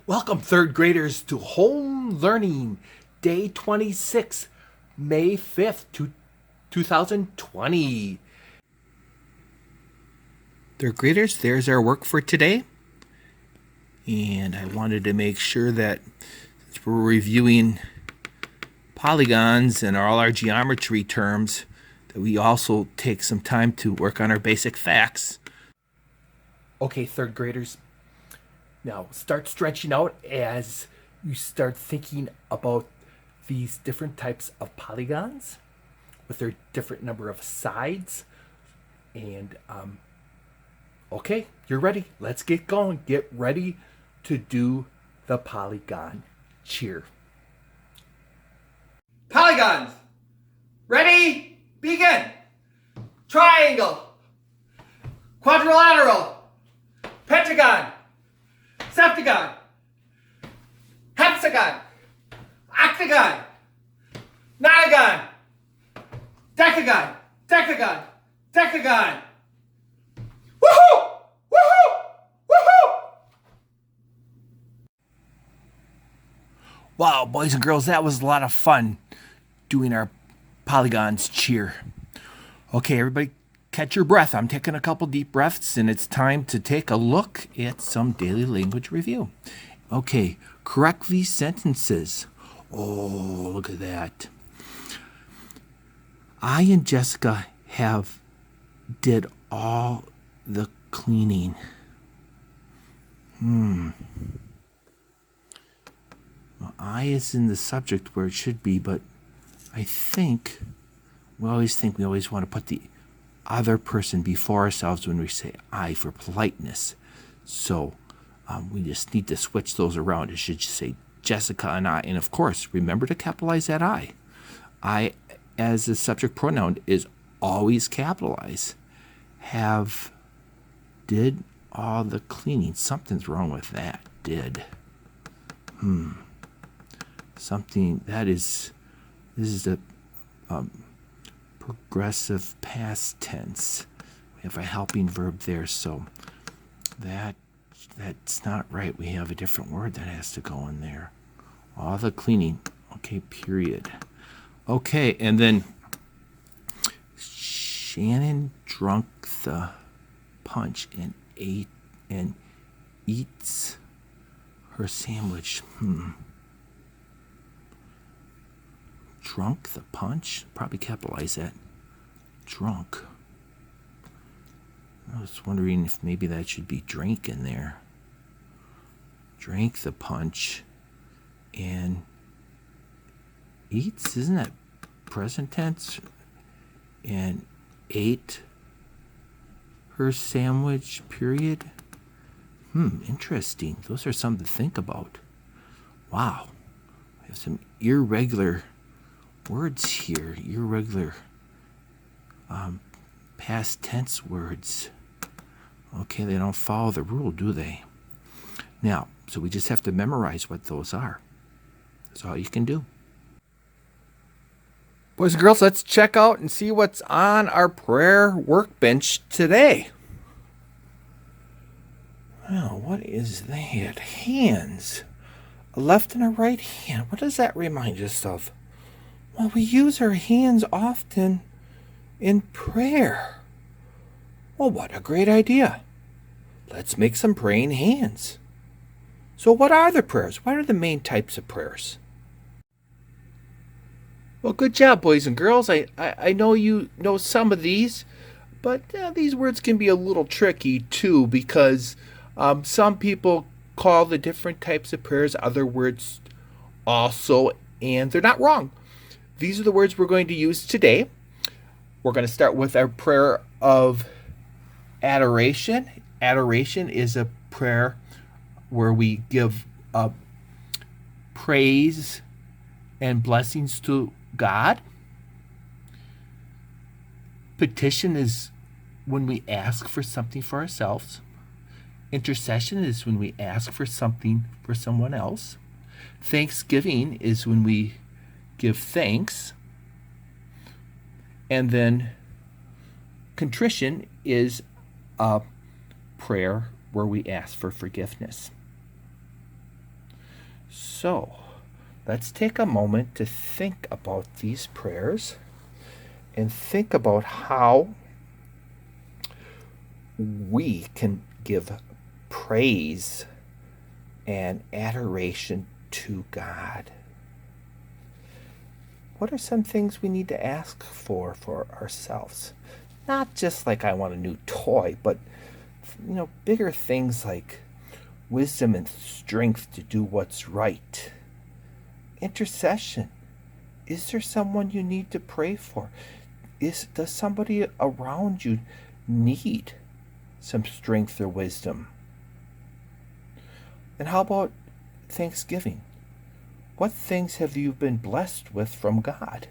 Welcome, third graders, to Home Learning, Day 26, May 5th, 2020. Third graders, there's our work for today. And I wanted to make sure that since we're reviewing polygons and all our geometry terms, that we also take some time to work on our basic facts. Okay, third graders, now start stretching out as you start thinking about these different types of polygons with their different number of sides. And okay, you're ready. Let's get going. Get ready to do the polygon cheer. Polygons. Ready? Begin. Triangle. Quadrilateral. Pentagon. Septagon. Hexagon. Octagon. Nonagon. Decagon. Decagon. Decagon. Woohoo! Woohoo! Woohoo! Wow, boys and girls, that was a lot of fun doing our polygons cheer. Okay, everybody, catch your breath. I'm taking a couple deep breaths, and it's time to take a look at some daily language review. Okay, correct these sentences. Oh, look at that. I and Jessica did all the cleaning. Well, I is in the subject where it should be, but I think we always want to put the other person before ourselves when we say I for politeness. So we just need to switch those around. It should say Jessica and I. And of course, remember to capitalize that I. I as a subject pronoun is always capitalized. Did all the cleaning. Something's wrong with that. Did. Something that is, this is the progressive past tense. We have a helping verb there, so that's not right. We have a different word that has to go in there. All the cleaning. Okay, period. Okay, and then Shannon drunk the punch and eats her sandwich. Drunk the punch? Probably capitalize that. Drunk. I was wondering if maybe that should be drink in there. Drank the punch and eats, isn't that present tense? And ate her sandwich, period. Interesting. Those are something to think about. Wow. We have some irregular words here. Irregular past tense words. Okay, they don't follow the rule, do they? Now, so we just have to memorize what those are. That's all you can do. Boys and girls, let's check out and see what's on our prayer workbench today. Well, what is that? Hands. A left and a right hand. What does that remind us of? Well, we use our hands often in prayer. Well, what a great idea. Let's make some praying hands. So what are the prayers? What are the main types of prayers? Well, good job, boys and girls. I know you know some of these, but these words can be a little tricky too, because some people call the different types of prayers other words also, and they're not wrong. These are the words we're going to use today. We're going to start with our prayer of adoration. Adoration is a prayer where we give praise and blessings to God. Petition is when we ask for something for ourselves. Intercession is when we ask for something for someone else. Thanksgiving is when we give thanks. And then contrition is a prayer where we ask for forgiveness. So, let's take a moment to think about these prayers and think about how we can give praise and adoration to God. What are some things we need to ask for ourselves? Not just like I want a new toy, but bigger things like wisdom and strength to do what's right. Intercession. Is there someone you need to pray for? Does somebody around you need some strength or wisdom? And how about thanksgiving? What things have you been blessed with from God?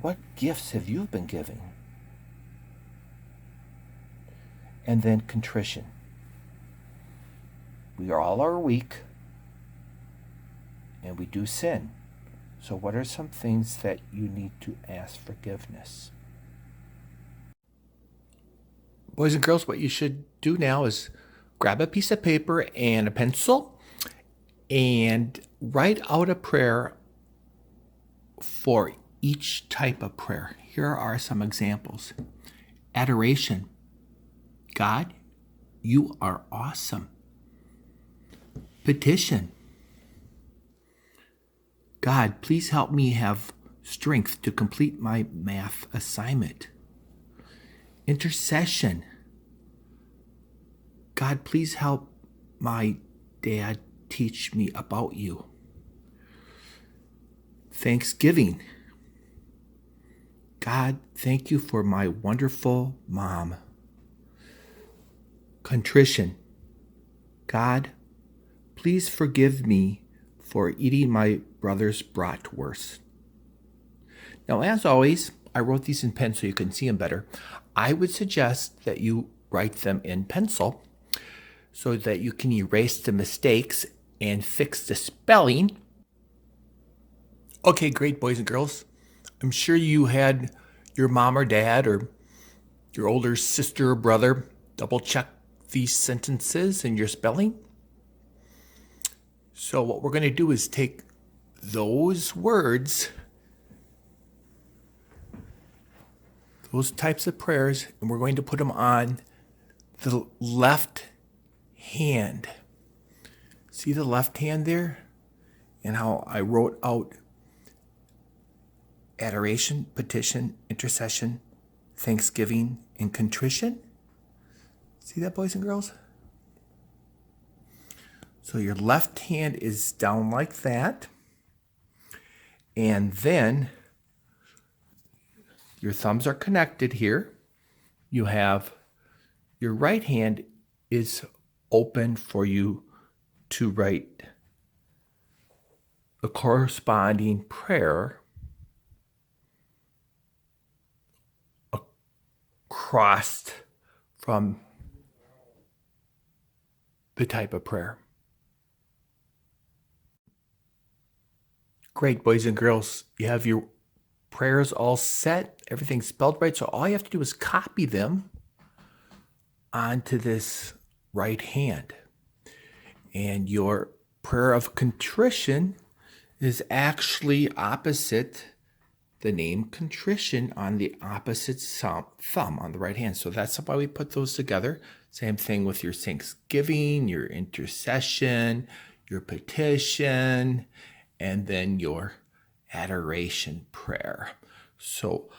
What gifts have you been given? And then contrition. We all are weak and we do sin. So what are some things that you need to ask forgiveness? Boys and girls, what you should do now is grab a piece of paper and a pencil and write out a prayer for each type of prayer. Here are some examples. Adoration. God, you are awesome. Petition. God, please help me have strength to complete my math assignment. Intercession. God, please help my dad teach me about you. Thanksgiving. God, thank you for my wonderful mom. Contrition. God, please forgive me for eating my brother's bratwurst. Now, as always, I wrote these in pen so you can see them better. I would suggest that you write them in pencil so that you can erase the mistakes and fix the spelling. Okay, great, boys and girls. I'm sure you had your mom or dad or your older sister or brother double check these sentences and your spelling. So what we're going to do is take those words, those types of prayers, and we're going to put them on the left hand. See the left hand there? And how I wrote out adoration, petition, intercession, thanksgiving, and contrition. See that, boys and girls? So your left hand is down like that. And then your thumbs are connected here. You have your right hand is open for you to write the corresponding prayer across from the type of prayer. Great, boys and girls. You have your prayers all set, everything's spelled right. So all you have to do is copy them onto this right hand. And your prayer of contrition is actually opposite the name contrition on the opposite thumb on the right hand. So that's why we put those together. Same thing with your thanksgiving, your intercession, your petition, and then your adoration prayer. So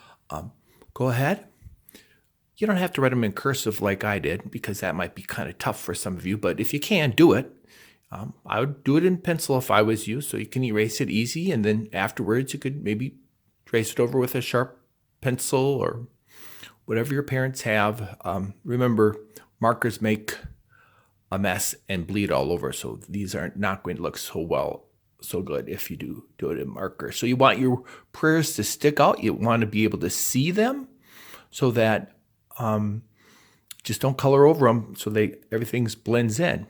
go ahead. You don't have to write them in cursive like I did because that might be kind of tough for some of you, but if you can, do it. I would do it in pencil if I was you, so you can erase it easy, and then afterwards you could maybe trace it over with a sharp pencil or whatever your parents have. Remember, markers make a mess and bleed all over, so these are not going to look so good if you do it in marker. So you want your prayers to stick out. You want to be able to see them so that just don't color over them so everything blends in.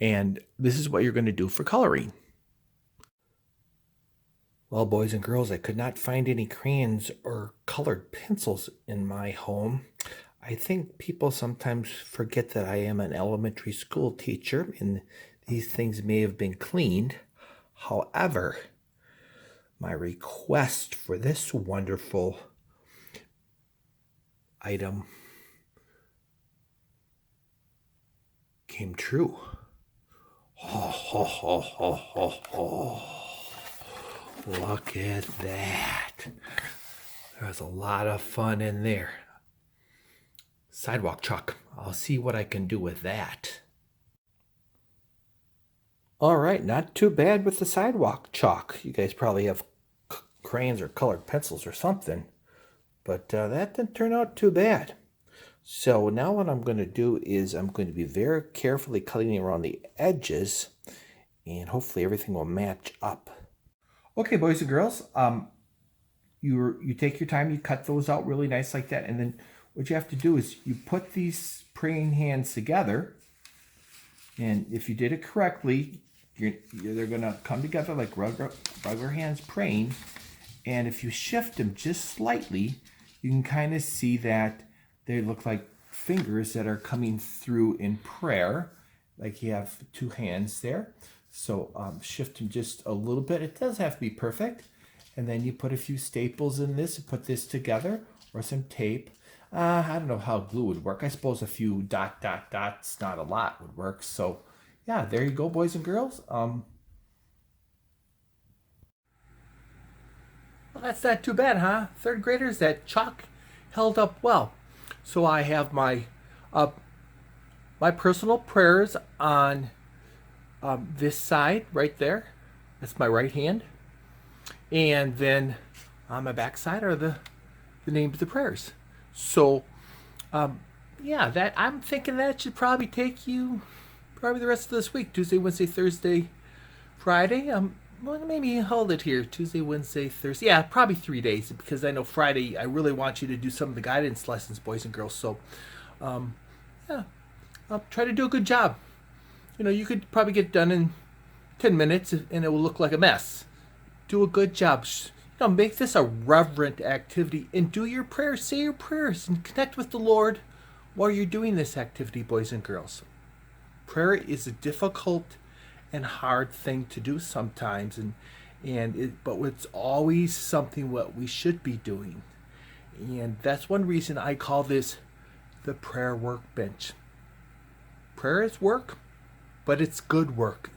And this is what you're going to do for coloring. Well, boys and girls, I could not find any crayons or colored pencils in my home. I think people sometimes forget that I am an elementary school teacher, and these things may have been cleaned. However, my request for this wonderful item came true. Look at that. There's a lot of fun in there. Sidewalk chalk. I'll see what I can do with that. All right, not too bad with the sidewalk chalk. You guys probably have crayons or colored pencils or something, but that didn't turn out too bad. So now what I'm going to do is I'm going to be very carefully cutting around the edges, and hopefully everything will match up. Okay, boys and girls, you take your time, you cut those out really nice like that, and then what you have to do is you put these praying hands together, and if you did it correctly, they're going to come together like regular hands praying, and if you shift them just slightly, you can kind of see that they look like fingers that are coming through in prayer, like you have two hands there. So shift them just a little bit. It doesn't have to be perfect. And then you put a few staples in this and put this together, or some tape. I don't know how glue would work. I suppose a few dots, not a lot, would work. So yeah, there you go, boys and girls. Well, that's not too bad, huh? Third graders, that chalk held up well. So I have my personal prayers on this side right there. That's my right hand. And then on my back side are the names of the prayers. So yeah, that I'm thinking that should probably take you probably the rest of this week. Tuesday, Wednesday, Thursday, Friday. Well, maybe hold it here. Tuesday, Wednesday, Thursday. Yeah, probably 3 days, because I know Friday I really want you to do some of the guidance lessons, boys and girls. So, yeah, I'll try to do a good job. You know, you could probably get done in 10 minutes and it will look like a mess. Do a good job. You know, make this a reverent activity and do your prayers. Say your prayers and connect with the Lord while you're doing this activity, boys and girls. Prayer is a difficult and hard thing to do sometimes, but it's always something what we should be doing, and that's one reason I call this the prayer workbench. Prayer is work, but it's good work.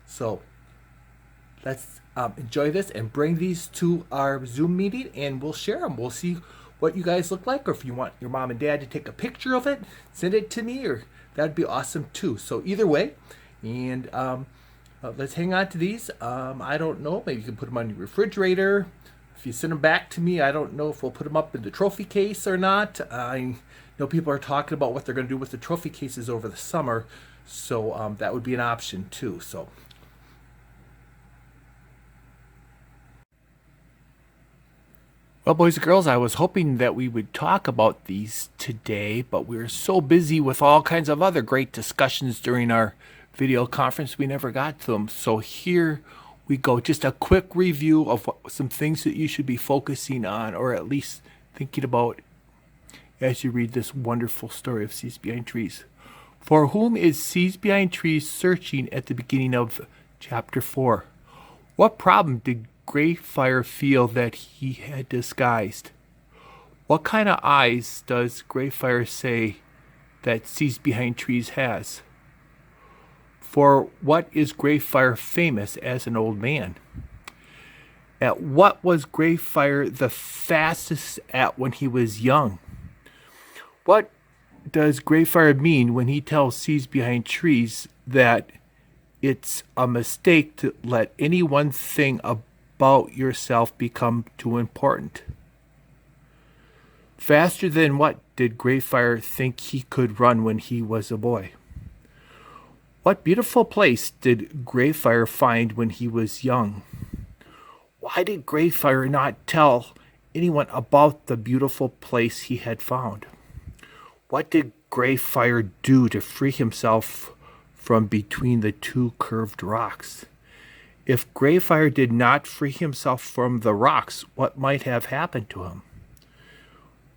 So let's enjoy this and bring these to our Zoom meeting, and we'll share them. We'll see what you guys look like, or if you want your mom and dad to take a picture of it, send it to me, or that'd be awesome too. So either way, and let's hang on to these. I don't know, maybe you can put them on your refrigerator. If you send them back to me, I don't know if we'll put them up in the trophy case or not. I know people are talking about what they're going to do with the trophy cases over the summer, so that would be an option too. So well, boys and girls, I was hoping that we would talk about these today, but we were so busy with all kinds of other great discussions during our video conference, we never got to them. So here we go. Just a quick review of some things that you should be focusing on, or at least thinking about as you read this wonderful story of Seeds Behind Trees. For whom is Seeds Behind Trees searching at the beginning of chapter 4? What problem did Greyfire feel that he had disguised? What kind of eyes does Greyfire say that Seeds Behind Trees has? For what is Greyfire famous as an old man? At what was Greyfire the fastest at when he was young? What does Greyfire mean when he tells Seeds Behind Trees that it's a mistake to let any one thing about yourself become too important? Faster than what did Greyfire think he could run when he was a boy? What beautiful place did Greyfire find when he was young? Why did Greyfire not tell anyone about the beautiful place he had found? What did Greyfire do to free himself from between the two curved rocks? If Greyfire did not free himself from the rocks, what might have happened to him?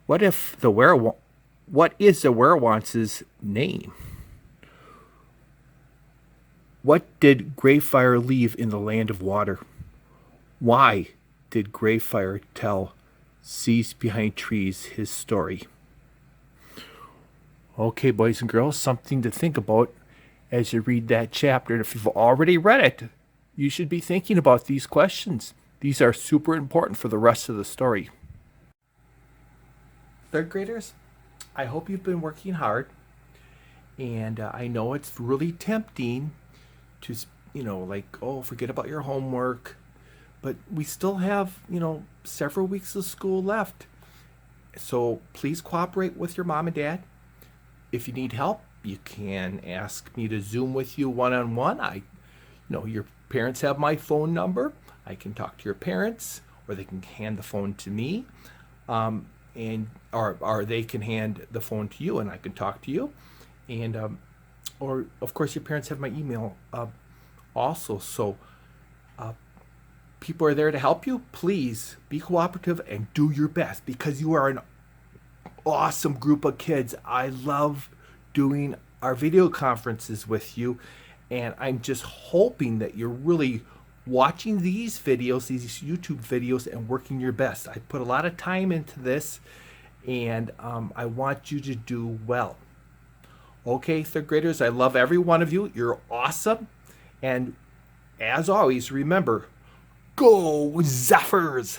What is the werewolf's name? What did Greyfire leave in the land of water? Why did Greyfire tell Seas Behind Trees his story? Okay, boys and girls, something to think about as you read that chapter. And if you've already read it, you should be thinking about these questions. These are super important for the rest of the story. Third graders, I hope you've been working hard. And I know it's really tempting to, like, oh, forget about your homework. But we still have, several weeks of school left. So please cooperate with your mom and dad. If you need help, you can ask me to Zoom with you one-on-one. Your parents have my phone number. I can talk to your parents, or they can hand the phone to me, or they can hand the phone to you, and I can talk to you. And or of course, your parents have my email also. So people are there to help you. Please be cooperative and do your best, because you are an awesome group of kids. I love doing our video conferences with you, and I'm just hoping that you're really watching these videos, these YouTube videos, and working your best. I put a lot of time into this, and I want you to do well. Okay, third graders, I love every one of you. You're awesome. And as always, remember, go Zephyrs!